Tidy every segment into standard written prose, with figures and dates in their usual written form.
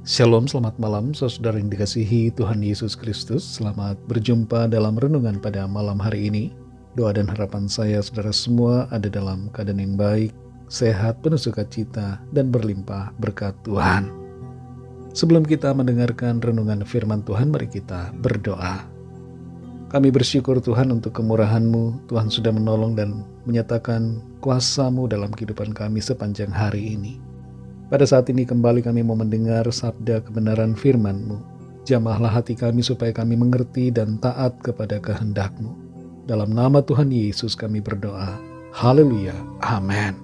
Shalom, selamat malam saudara yang dikasihi Tuhan Yesus Kristus. Selamat berjumpa dalam renungan pada malam hari ini. Doa dan harapan saya saudara semua ada dalam keadaan yang baik, sehat, penuh sukacita, dan berlimpah berkat Tuhan. Sebelum kita mendengarkan renungan firman Tuhan, mari kita berdoa. Kami bersyukur Tuhan untuk kemurahan-Mu. Tuhan sudah menolong dan menyatakan kuasa-Mu dalam kehidupan kami sepanjang hari ini. Pada saat ini kembali kami mau mendengar sabda kebenaran firman-Mu. Jamahlah hati kami supaya kami mengerti dan taat kepada kehendak-Mu. Dalam nama Tuhan Yesus kami berdoa. Haleluya. Amin.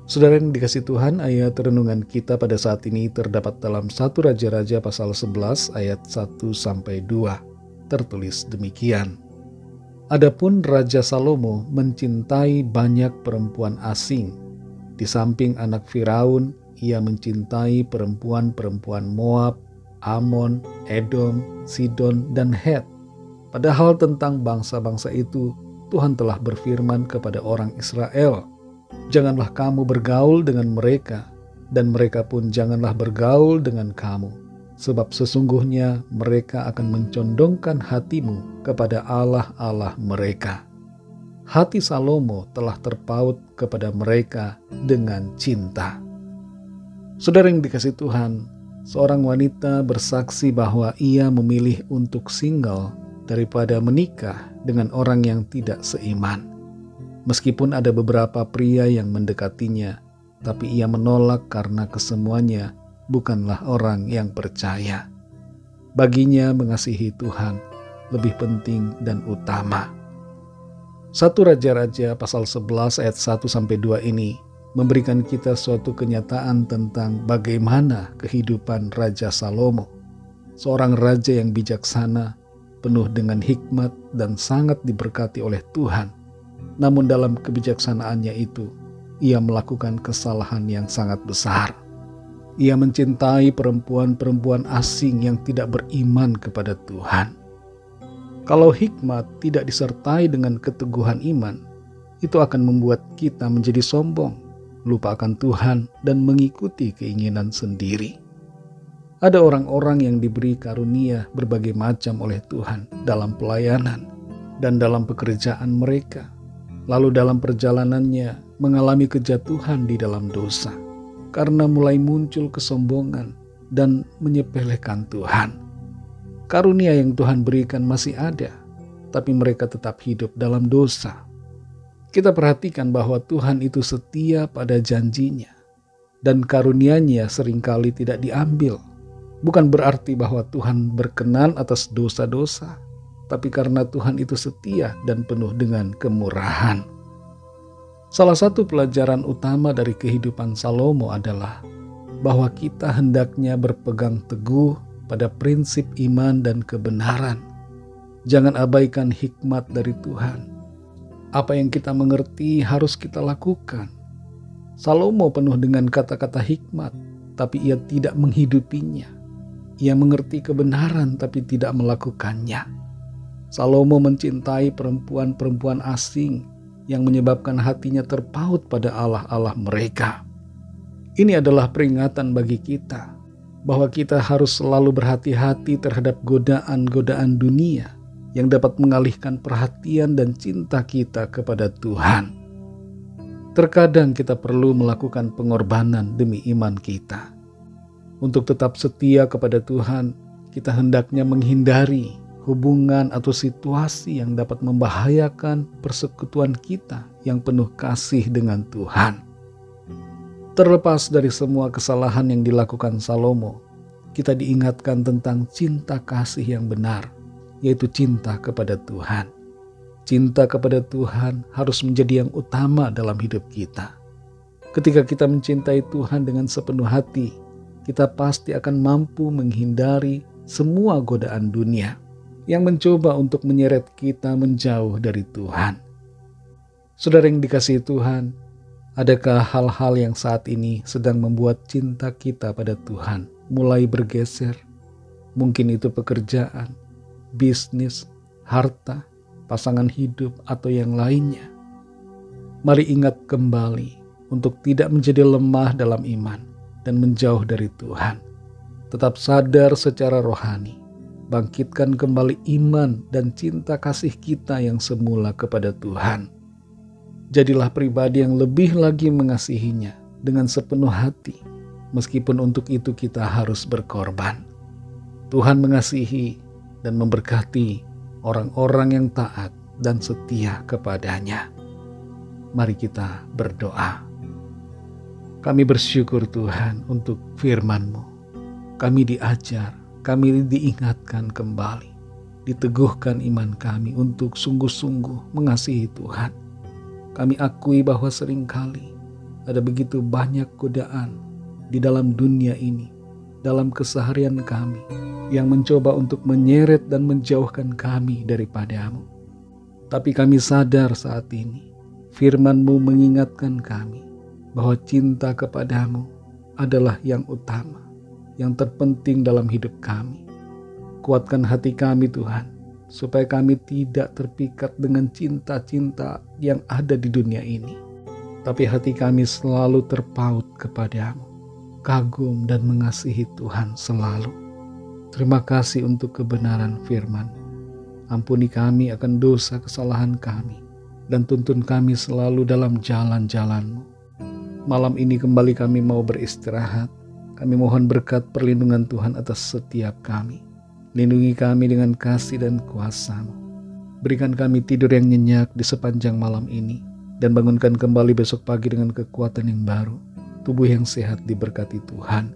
Saudara yang dikasih Tuhan, ayat renungan kita pada saat ini terdapat dalam 1 Raja-Raja pasal 11 ayat 1-2. Tertulis demikian. Adapun Raja Salomo mencintai banyak perempuan asing. Di samping anak Firaun, ia mencintai perempuan-perempuan Moab, Amon, Edom, Sidon, dan Het. Padahal tentang bangsa-bangsa itu, Tuhan telah berfirman kepada orang Israel, "Janganlah kamu bergaul dengan mereka, dan mereka pun janganlah bergaul dengan kamu. Sebab sesungguhnya mereka akan mencondongkan hatimu kepada Allah-Allah mereka." Hati Salomo telah terpaut kepada mereka dengan cinta. Saudara yang dikasih Tuhan, seorang wanita bersaksi bahwa ia memilih untuk single daripada menikah dengan orang yang tidak seiman. Meskipun ada beberapa pria yang mendekatinya, tapi ia menolak karena kesemuanya bukanlah orang yang percaya. Baginya mengasihi Tuhan lebih penting dan utama. 1 Raja-Raja pasal 11 ayat 1-2 ini memberikan kita suatu kenyataan tentang bagaimana kehidupan Raja Salomo. Seorang raja yang bijaksana, penuh dengan hikmat dan sangat diberkati oleh Tuhan. Namun dalam kebijaksanaannya itu, ia melakukan kesalahan yang sangat besar. Ia mencintai perempuan-perempuan asing yang tidak beriman kepada Tuhan. Kalau hikmat tidak disertai dengan keteguhan iman, itu akan membuat kita menjadi sombong, lupa akan Tuhan, dan mengikuti keinginan sendiri. Ada orang-orang yang diberi karunia berbagai macam oleh Tuhan dalam pelayanan dan dalam pekerjaan mereka, lalu dalam perjalanannya mengalami kejatuhan di dalam dosa, karena mulai muncul kesombongan dan menyepelekan Tuhan. Karunia yang Tuhan berikan masih ada, tapi mereka tetap hidup dalam dosa. Kita perhatikan bahwa Tuhan itu setia pada janjinya, dan karunia-Nya seringkali tidak diambil. Bukan berarti bahwa Tuhan berkenan atas dosa-dosa, tapi karena Tuhan itu setia dan penuh dengan kemurahan. Salah satu pelajaran utama dari kehidupan Salomo adalah bahwa kita hendaknya berpegang teguh pada prinsip iman dan kebenaran. Jangan abaikan hikmat dari Tuhan. Apa yang kita mengerti harus kita lakukan. Salomo penuh dengan kata-kata hikmat, tapi ia tidak menghidupinya. Ia mengerti kebenaran tapi tidak melakukannya. Salomo mencintai perempuan-perempuan asing yang menyebabkan hatinya terpaut pada Allah-Allah mereka. Ini adalah peringatan bagi kita bahwa kita harus selalu berhati-hati terhadap godaan-godaan dunia yang dapat mengalihkan perhatian dan cinta kita kepada Tuhan. Terkadang kita perlu melakukan pengorbanan demi iman kita. Untuk tetap setia kepada Tuhan, kita hendaknya menghindari hubungan atau situasi yang dapat membahayakan persekutuan kita yang penuh kasih dengan Tuhan. Terlepas dari semua kesalahan yang dilakukan Salomo, kita diingatkan tentang cinta kasih yang benar, yaitu cinta kepada Tuhan. Cinta kepada Tuhan harus menjadi yang utama dalam hidup kita. Ketika kita mencintai Tuhan dengan sepenuh hati, kita pasti akan mampu menghindari semua godaan dunia yang mencoba untuk menyeret kita menjauh dari Tuhan. Saudara yang dikasihi Tuhan, adakah hal-hal yang saat ini sedang membuat cinta kita pada Tuhan mulai bergeser? Mungkin itu pekerjaan, bisnis, harta, pasangan hidup, atau yang lainnya. Mari ingat kembali untuk tidak menjadi lemah dalam iman dan menjauh dari Tuhan. Tetap sadar secara rohani. Bangkitkan kembali iman dan cinta kasih kita yang semula kepada Tuhan. Jadilah pribadi yang lebih lagi mengasihinya dengan sepenuh hati, meskipun untuk itu kita harus berkorban. Tuhan mengasihi dan memberkati orang-orang yang taat dan setia kepadanya. Mari kita berdoa. Kami bersyukur Tuhan untuk firman-Mu. Kami diajar, kami diingatkan kembali, diteguhkan iman kami untuk sungguh-sungguh mengasihi Tuhan. Kami akui bahwa seringkali ada begitu banyak godaan di dalam dunia ini, dalam keseharian kami, yang mencoba untuk menyeret dan menjauhkan kami daripada-Mu. Tapi kami sadar saat ini, firman-Mu mengingatkan kami bahwa cinta kepada-Mu adalah yang utama, yang terpenting dalam hidup kami. Kuatkan hati kami Tuhan, supaya kami tidak terpikat dengan cinta-cinta yang ada di dunia ini. Tapi hati kami selalu terpaut kepada-Mu, kagum dan mengasihi Tuhan selalu. Terima kasih untuk kebenaran firman. Ampuni kami akan dosa kesalahan kami, dan tuntun kami selalu dalam jalan-jalan-Mu. Malam ini kembali kami mau beristirahat. Kami mohon berkat perlindungan Tuhan atas setiap kami. Lindungi kami dengan kasih dan kuasa-Mu. Berikan kami tidur yang nyenyak di sepanjang malam ini, dan bangunkan kembali besok pagi dengan kekuatan yang baru. Tubuh yang sehat diberkati Tuhan.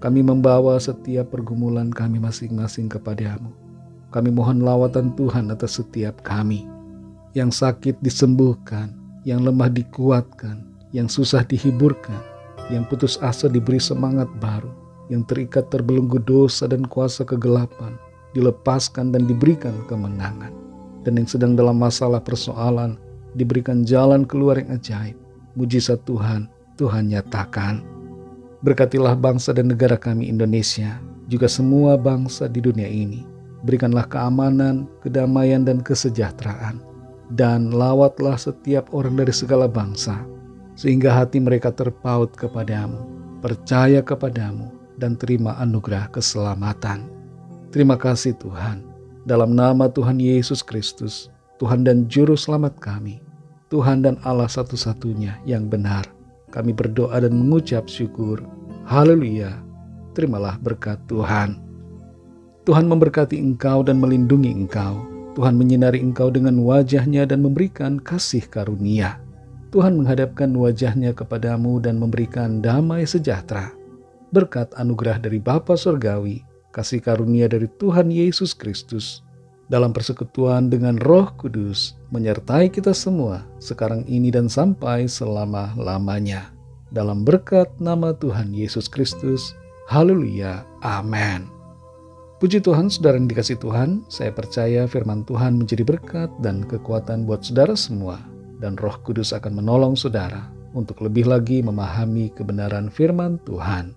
Kami membawa setiap pergumulan kami masing-masing kepada-Mu. Kami mohon lawatan Tuhan atas setiap kami. Yang sakit disembuhkan, yang lemah dikuatkan, yang susah dihiburkan, yang putus asa diberi semangat baru, yang terikat terbelenggu dosa dan kuasa kegelapan dilepaskan dan diberikan kemenangan, dan yang sedang dalam masalah persoalan diberikan jalan keluar yang ajaib. Mujizat Tuhan nyatakan. Berkatilah bangsa dan negara kami Indonesia, juga semua bangsa di dunia ini. Berikanlah keamanan, kedamaian dan kesejahteraan, dan lawatlah setiap orang dari segala bangsa, sehingga hati mereka terpaut kepadamu, percaya kepadamu, dan terima anugerah keselamatan. Terima kasih Tuhan. Dalam nama Tuhan Yesus Kristus, Tuhan dan Juru Selamat kami, Tuhan dan Allah satu-satunya yang benar, kami berdoa dan mengucap syukur. Haleluya. Terimalah berkat Tuhan. Tuhan memberkati engkau dan melindungi engkau. Tuhan menyinari engkau dengan wajah-Nya dan memberikan kasih karunia. Tuhan menghadapkan wajah-Nya kepadamu dan memberikan damai sejahtera. Berkat anugerah dari Bapa Surgawi, kasih karunia dari Tuhan Yesus Kristus, dalam persekutuan dengan Roh Kudus, menyertai kita semua, sekarang ini dan sampai selama-lamanya. Dalam berkat nama Tuhan Yesus Kristus. Haleluya. Amin. Puji Tuhan, saudara yang dikasihi Tuhan, saya percaya firman Tuhan menjadi berkat dan kekuatan buat saudara semua, dan Roh Kudus akan menolong saudara untuk lebih lagi memahami kebenaran firman Tuhan.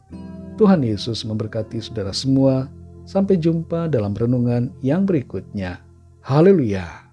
Tuhan Yesus memberkati saudara semua. Sampai jumpa dalam renungan yang berikutnya. Haleluya.